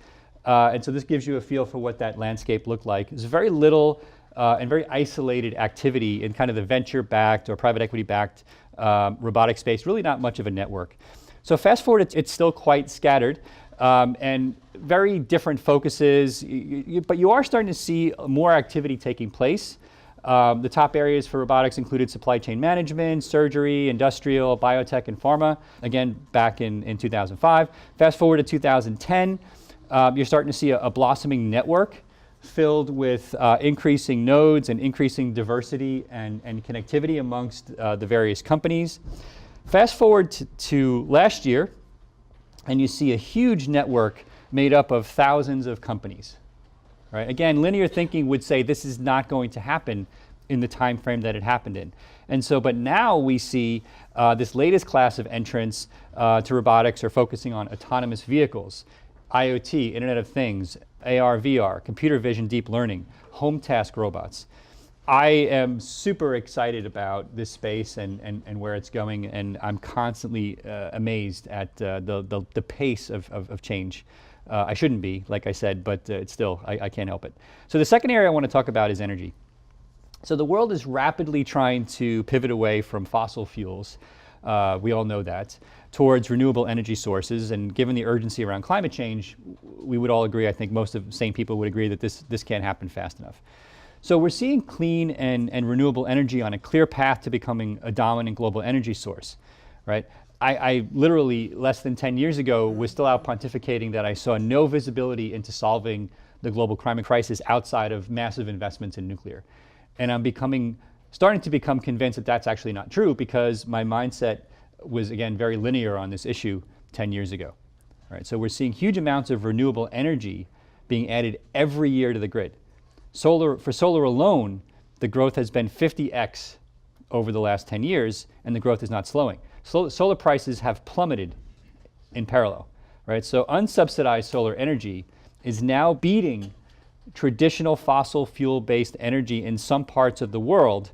And so this gives you a feel for what that landscape looked like. There's very little and very isolated activity in kind of the venture-backed or private equity-backed robotics space, really not much of a network. So fast forward, it's still quite scattered. And very different focuses, but you are starting to see more activity taking place. The top areas for robotics included supply chain management, surgery, industrial, biotech, and pharma, again, back in 2005. Fast forward to 2010, you're starting to see a blossoming network filled with increasing nodes and increasing diversity and connectivity amongst the various companies. Fast forward to last year, and you see a huge network made up of thousands of companies. Right? Again, linear thinking would say this is not going to happen in the time frame that it happened in. And so, but now we see this latest class of entrants to robotics are focusing on autonomous vehicles, IoT, Internet of Things, AR, VR, computer vision, deep learning, home task robots. I am super excited about this space and where it's going, and I'm constantly amazed at the pace of change. I shouldn't be, like I said, but it's still, I can't help it. So the second area I want to talk about is energy. So the world is rapidly trying to pivot away from fossil fuels, we all know that, towards renewable energy sources, and given the urgency around climate change, we would all agree, I think most of the same people would agree that this can't happen fast enough. So we're seeing clean and renewable energy on a clear path to becoming a dominant global energy source, right? I literally, less than 10 years ago, was still out pontificating that I saw no visibility into solving the global climate crisis outside of massive investments in nuclear. And I'm starting to become convinced that that's actually not true, because my mindset was, again, very linear on this issue 10 years ago. Right? So we're seeing huge amounts of renewable energy being added every year to the grid. For solar alone, the growth has been 50x over the last 10 years, and the growth is not slowing. Solar prices have plummeted in parallel, right? So unsubsidized solar energy is now beating traditional fossil fuel-based energy in some parts of the world,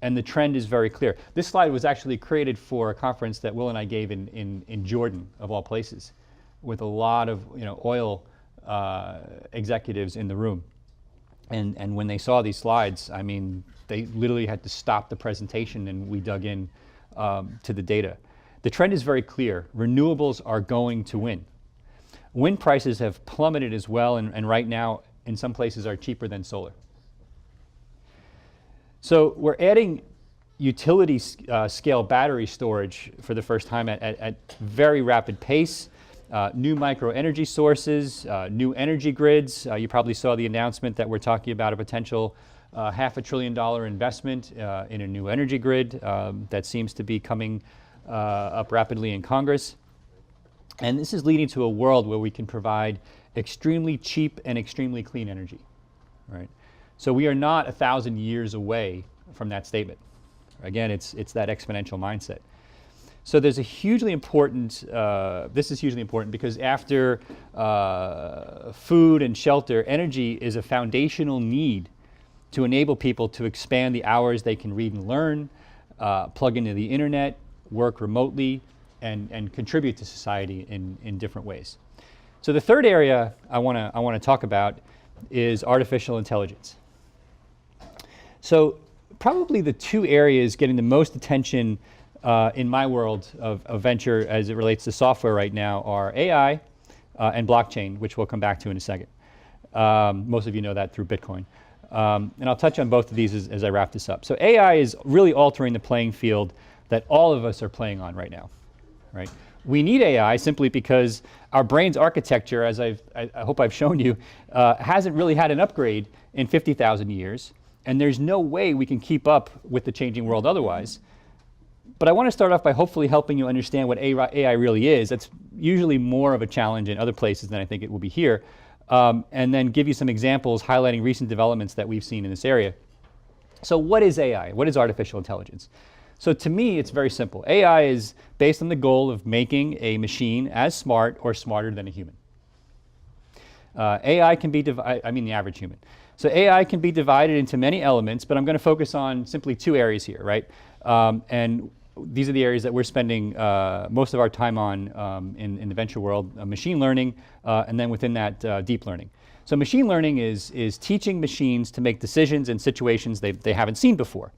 and the trend is very clear. This slide was actually created for a conference that Will and I gave in Jordan, of all places, with a lot of oil executives in the room. And when they saw these slides, I mean, they literally had to stop the presentation, and we dug in to the data. The trend is very clear. Renewables are going to win. Wind prices have plummeted as well, and right now, in some places, are cheaper than solar. So we're adding utility scale battery storage for the first time at very rapid pace. new micro energy sources, new energy grids. You probably saw the announcement that we're talking about a potential $500 billion investment in a new energy grid that seems to be coming up rapidly in Congress. And this is leading to a world where we can provide extremely cheap and extremely clean energy, right? So we are not 1,000 years away from that statement. Again, it's that exponential mindset. So there's a hugely important, this is hugely important because after food and shelter, energy is a foundational need to enable people to expand the hours they can read and learn, plug into the internet, work remotely, and contribute to society in different ways. So the third area I want to talk about is artificial intelligence. So probably the two areas getting the most attention in my world of venture as it relates to software right now are AI and blockchain, which we'll come back to in a second. Most of you know that through Bitcoin. And I'll touch on both of these as I wrap this up. So AI is really altering the playing field that all of us are playing on right now, right? We need AI simply because our brain's architecture, as I hope I've shown you, hasn't really had an upgrade in 50,000 years, and there's no way we can keep up with the changing world otherwise. But I want to start off by hopefully helping you understand what AI really is. That's usually more of a challenge in other places than I think it will be here, and then give you some examples highlighting recent developments that we've seen in this area. So what is AI? What is artificial intelligence? So to me, it's very simple. AI is based on the goal of making a machine as smart or smarter than a human. AI can be the average human. So AI can be divided into many elements, but I'm going to focus on simply two areas here, right? And these are the areas that we're spending most of our time on in the venture world, machine learning, and then within that, deep learning. So machine learning is teaching machines to make decisions in situations they haven't seen before.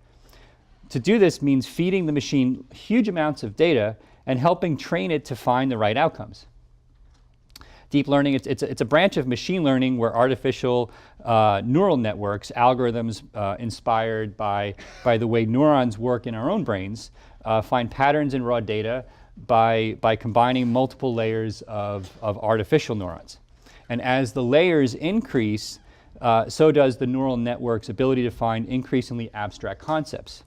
To do this means feeding the machine huge amounts of data and helping train it to find the right outcomes. Deep learning, it's a branch of machine learning where artificial neural networks, algorithms inspired by the way neurons work in our own brains, find patterns in raw data by combining multiple layers of artificial neurons. And as the layers increase, so does the neural network's ability to find increasingly abstract concepts.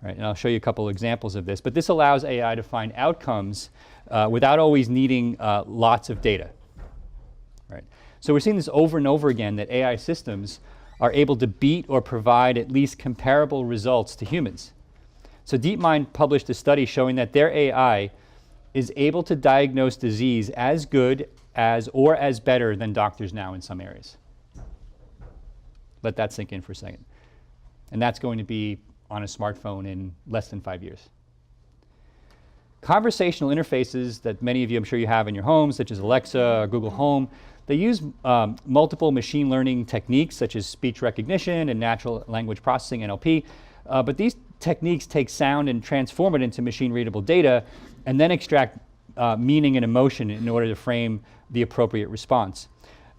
Right, and I'll show you a couple examples of this, but this allows AI to find outcomes without always needing lots of data. Right? So we're seeing this over and over again, that AI systems are able to beat or provide at least comparable results to humans. So DeepMind published a study showing that their AI is able to diagnose disease as good as or as better than doctors now in some areas. Let that sink in for a second. And that's going to be on a smartphone in less than 5 years. Conversational interfaces that many of you, I'm sure you have in your homes, such as Alexa or Google Home, they use multiple machine learning techniques such as speech recognition and natural language processing, NLP, but these techniques take sound and transform it into machine-readable data and then extract meaning and emotion in order to frame the appropriate response.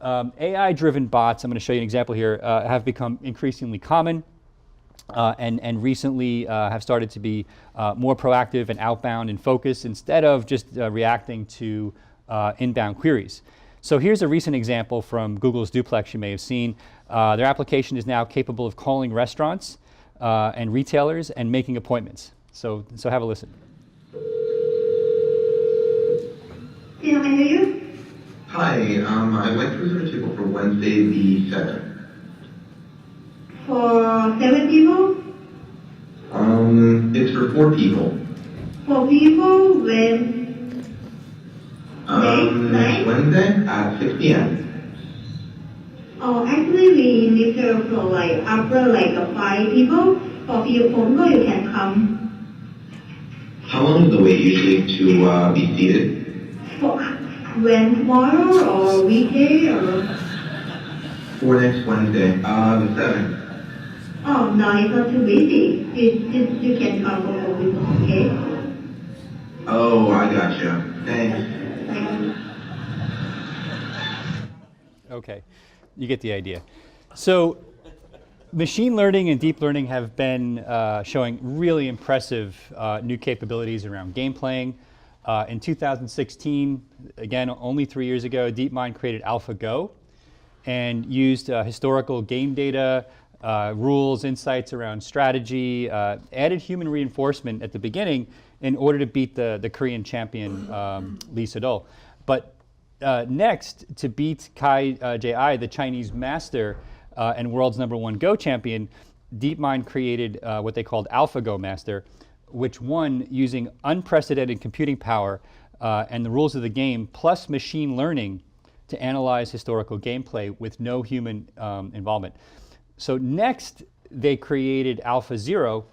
AI-driven bots, I'm going to show you an example here, have become increasingly common. And recently have started to be more proactive and outbound in focus instead of just reacting to inbound queries. So here's a recent example from Google's Duplex you may have seen. Their application is now capable of calling restaurants and retailers and making appointments. So have a listen. Yeah, I hear you. Hi, I'd like to reserve a table for Wednesday the 7th. For 7 people? It's for 4 people. 4 people when? Next Wednesday at 6 p.m. Oh, actually we need to for like after like 5 people. For people you can come. How long is the wait usually to be seated? For when tomorrow or weekday or? For next Wednesday, the 7th. Oh no, it's not too busy. You can come for 4 people, okay? Oh, I gotcha. Thanks. Okay, you get the idea. So machine learning and deep learning have been showing really impressive new capabilities around game playing, In 2016, again, only 3 years ago, DeepMind created AlphaGo and used historical game data, rules, insights around strategy, added human reinforcement at the beginning in order to beat the Korean champion, Lee Sedol. But next, to beat Kai Ji, the Chinese master and world's #1 Go champion, DeepMind created what they called AlphaGo Master, which won using unprecedented computing power and the rules of the game, plus machine learning to analyze historical gameplay with no human involvement. So next, they created AlphaZero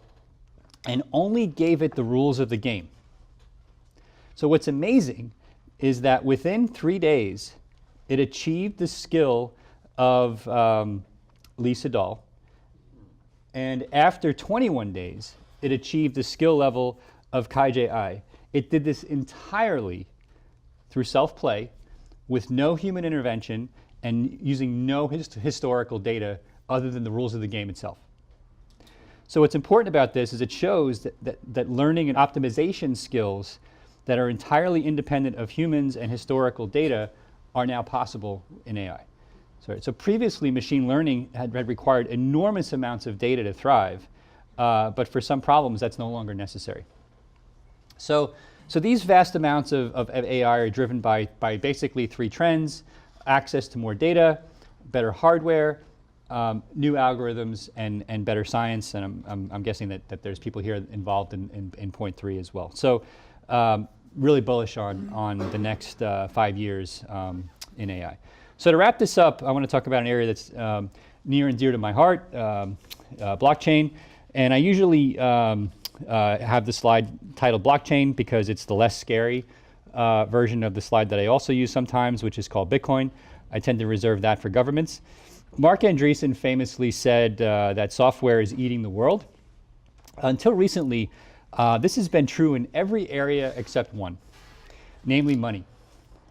and only gave it the rules of the game. So what's amazing is that within 3 days, it achieved the skill of Lee Sedol, and after 21 days, it achieved the skill level of Kai Ji. It did this entirely through self-play, with no human intervention, and using no historical data other than the rules of the game itself. So what's important about this is it shows that learning and optimization skills that are entirely independent of humans and historical data are now possible in AI. So previously, machine learning had required enormous amounts of data to thrive, but for some problems, that's no longer necessary. So these vast amounts of AI are driven by basically 3 trends: access to more data, better hardware, new algorithms, and better science. And I'm guessing that there's people here involved in point 3 as well. So really bullish on the next 5 years in AI. So to wrap this up, I want to talk about an area that's near and dear to my heart, blockchain. And I usually have the slide titled blockchain because it's the less scary version of the slide that I also use sometimes, which is called Bitcoin. I tend to reserve that for governments. Mark Andreessen famously said that software is eating the world. Until recently, this has been true in every area except one, namely money.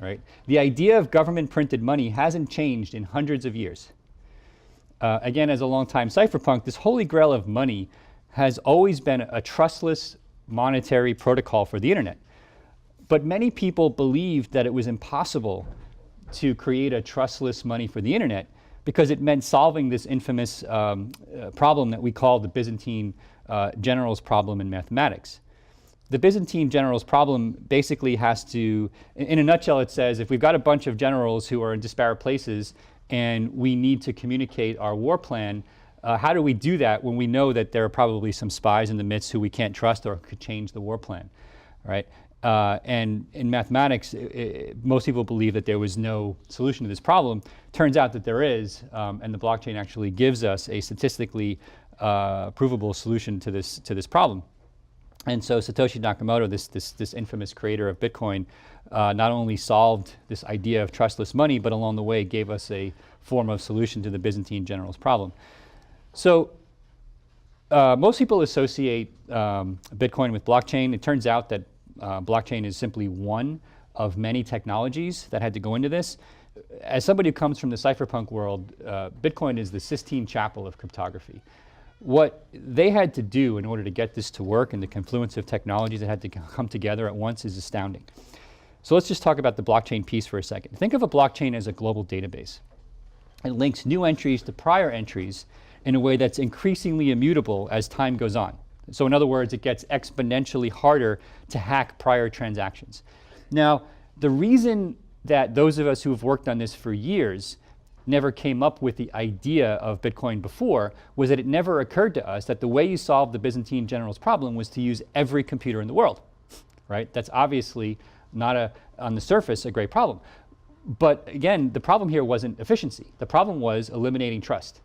Right? The idea of government printed money hasn't changed in hundreds of years. Again, as a longtime cypherpunk, this holy grail of money has always been a trustless monetary protocol for the internet. But many people believed that it was impossible to create a trustless money for the internet because it meant solving this infamous problem that we call the Byzantine generals problem in mathematics. The Byzantine generals problem basically has to, in a nutshell, it says if we've got a bunch of generals who are in disparate places and we need to communicate our war plan, how do we do that when we know that there are probably some spies in the midst who we can't trust or could change the war plan, right? And in mathematics, most people believe that there was no solution to this problem. Turns out that there is, and the blockchain actually gives us a statistically provable solution to this problem. And so Satoshi Nakamoto, this infamous creator of Bitcoin, not only solved this idea of trustless money, but along the way gave us a form of solution to the Byzantine generals problem. So most people associate Bitcoin with blockchain. It turns out that blockchain is simply one of many technologies that had to go into this. As somebody who comes from the cypherpunk world, Bitcoin is the Sistine Chapel of cryptography. What they had to do in order to get this to work and the confluence of technologies that had to come together at once is astounding. So let's just talk about the blockchain piece for a second. Think of a blockchain as a global database. It links new entries to prior entries in a way that's increasingly immutable as time goes on. So in other words, it gets exponentially harder to hack prior transactions. Now, the reason that those of us who have worked on this for years never came up with the idea of Bitcoin before was that it never occurred to us that the way you solve the Byzantine generals problem was to use every computer in the world, right? That's obviously not on the surface a great problem. But again, the problem here wasn't efficiency. The problem was eliminating trust.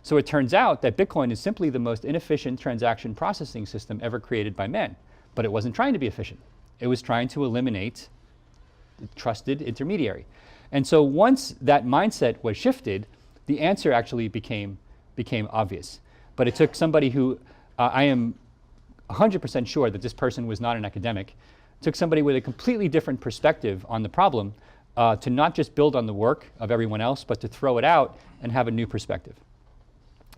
So it turns out that Bitcoin is simply the most inefficient transaction processing system ever created by man. But it wasn't trying to be efficient. It was trying to eliminate the trusted intermediary. And so once that mindset was shifted, the answer actually became obvious. But it took somebody who, I am 100% sure that this person was not an academic, took somebody with a completely different perspective on the problem to not just build on the work of everyone else, but to throw it out and have a new perspective.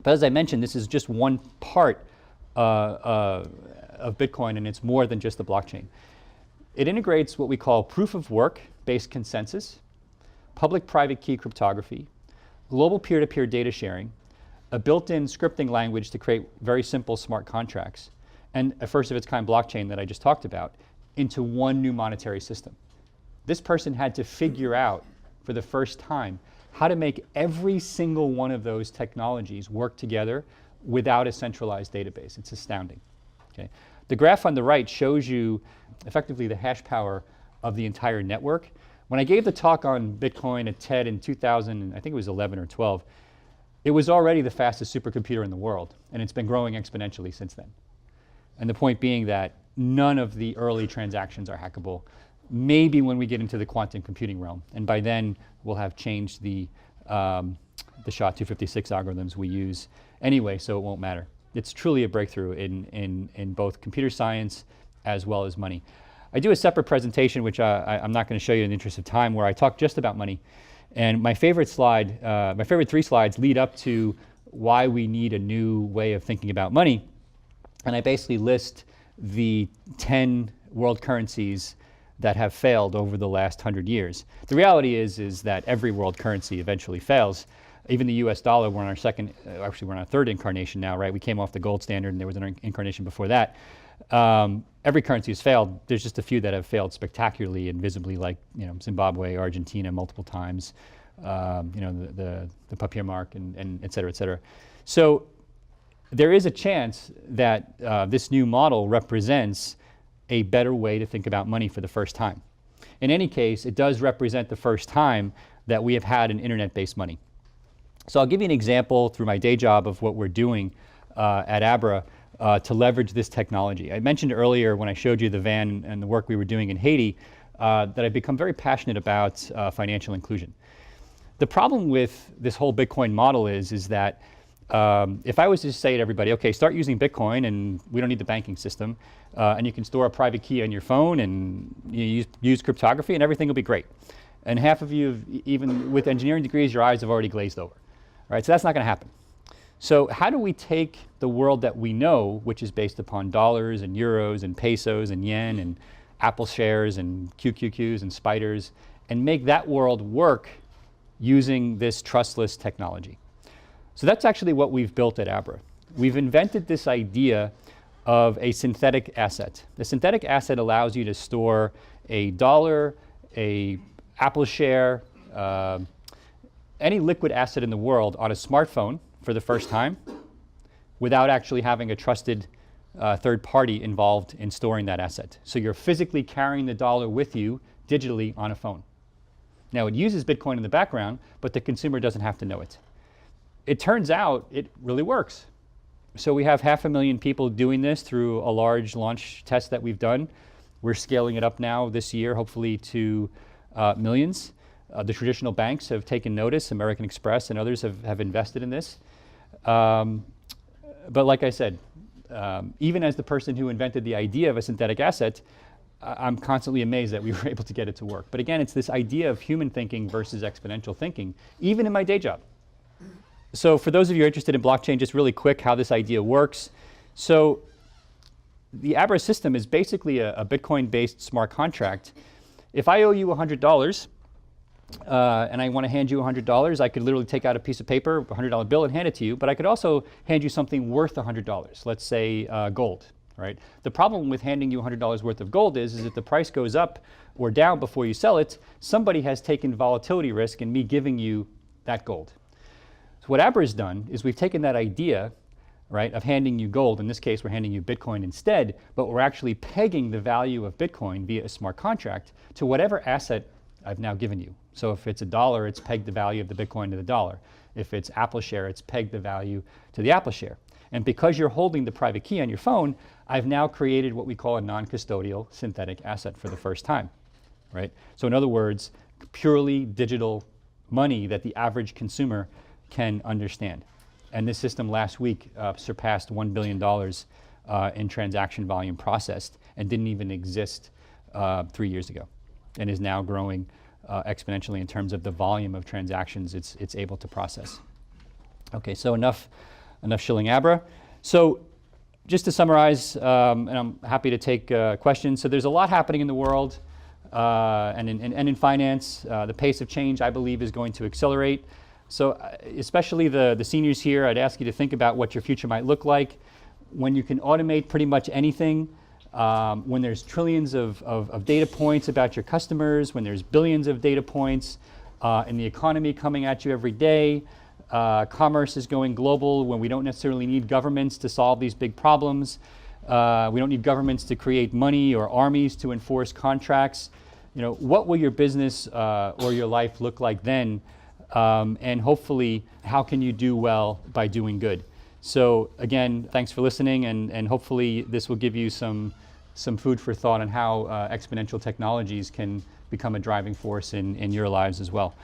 But as I mentioned, this is just one part of Bitcoin, and it's more than just the blockchain. It integrates what we call proof of work-based consensus, public-private key cryptography, global peer-to-peer data sharing, a built-in scripting language to create very simple smart contracts, and a first-of-its-kind blockchain that I just talked about into one new monetary system. This person had to figure out for the first time how to make every single one of those technologies work together without a centralized database. It's astounding. Okay? The graph on the right shows you effectively the hash power of the entire network. When I gave the talk on Bitcoin at TED in 2000, I think it was 11 or 12, it was already the fastest supercomputer in the world, and it's been growing exponentially since then. And the point being that none of the early transactions are hackable, maybe when we get into the quantum computing realm. And by then, we'll have changed the SHA-256 algorithms we use anyway, so it won't matter. It's truly a breakthrough in both computer science as well as money. I do a separate presentation, which I'm not going to show you in the interest of time, where I talk just about money. And my favorite slide, my favorite 3 slides lead up to why we need a new way of thinking about money. And I basically list the 10 world currencies that have failed over the last 100 years. The reality is that every world currency eventually fails. Even the US dollar, we're on our second, actually we're on our third incarnation now, right? We came off the gold standard and there was an incarnation before that. Every currency has failed. There's just a few that have failed spectacularly and visibly, like Zimbabwe, Argentina multiple times, the papier mark, and et cetera, et cetera. So there is a chance that this new model represents a better way to think about money for the first time. In any case, it does represent the first time that we have had an internet-based money. So I'll give you an example through my day job of what we're doing at Abra to leverage this technology. I mentioned earlier when I showed you the van and the work we were doing in Haiti that I've become very passionate about financial inclusion. The problem with this whole Bitcoin model is that if I was to say to everybody, okay, start using Bitcoin and we don't need the banking system, and you can store a private key on your phone and you use cryptography and everything will be great. And half of you, even with engineering degrees, your eyes have already glazed over. Right? So that's not going to happen. So how do we take the world that we know, which is based upon dollars and euros and pesos and yen and Apple shares and QQQs and spiders, and make that world work using this trustless technology? So that's actually what we've built at Abra. We've invented this idea of a synthetic asset. The synthetic asset allows you to store a dollar, a Apple share, any liquid asset in the world on a smartphone for the first time without actually having a trusted third party involved in storing that asset. So you're physically carrying the dollar with you digitally on a phone. Now it uses Bitcoin in the background, but the consumer doesn't have to know it. It turns out it really works. So we have 500,000 people doing this through a large launch test that we've done. We're scaling it up now this year, hopefully to millions. The traditional banks have taken notice. American Express and others have invested in this. But like I said, even as the person who invented the idea of a synthetic asset, I'm constantly amazed that we were able to get it to work. But again, it's this idea of human thinking versus exponential thinking, even in my day job. So for those of you who are interested in blockchain, just really quick how this idea works. So the Abra system is basically a Bitcoin-based smart contract. If I owe you $100, and I want to hand you $100, I could literally take out a piece of paper, a $100 bill, and hand it to you. But I could also hand you something worth $100, let's say gold. Right? The problem with handing you $100 worth of gold is if the price goes up or down before you sell it, somebody has taken volatility risk in me giving you that gold. So what Abra has done is we've taken that idea, right, of handing you gold. In this case, we're handing you Bitcoin instead, but we're actually pegging the value of Bitcoin via a smart contract to whatever asset I've now given you. So if it's $1, it's pegged the value of the Bitcoin to the dollar. If it's Apple share, it's pegged the value to the Apple share. And because you're holding the private key on your phone, I've now created what we call a non-custodial synthetic asset for the first time, right? So in other words, purely digital money that the average consumer can understand. And this system last week surpassed $1 billion in transaction volume processed and didn't even exist 3 years ago, and is now growing exponentially in terms of the volume of transactions it's able to process. Okay, so enough shilling Abra. So just to summarize, and I'm happy to take questions. So there's a lot happening in the world and in finance. The pace of change, I believe, is going to accelerate. So especially the seniors here, I'd ask you to think about what your future might look like when you can automate pretty much anything, when there's trillions of data points about your customers, when there's billions of data points in the economy coming at you every day. Commerce is going global when we don't necessarily need governments to solve these big problems. We don't need governments to create money or armies to enforce contracts. What will your business or your life look like then? And hopefully, how can you do well by doing good? So again, thanks for listening, and hopefully this will give you some food for thought on how exponential technologies can become a driving force in your lives as well.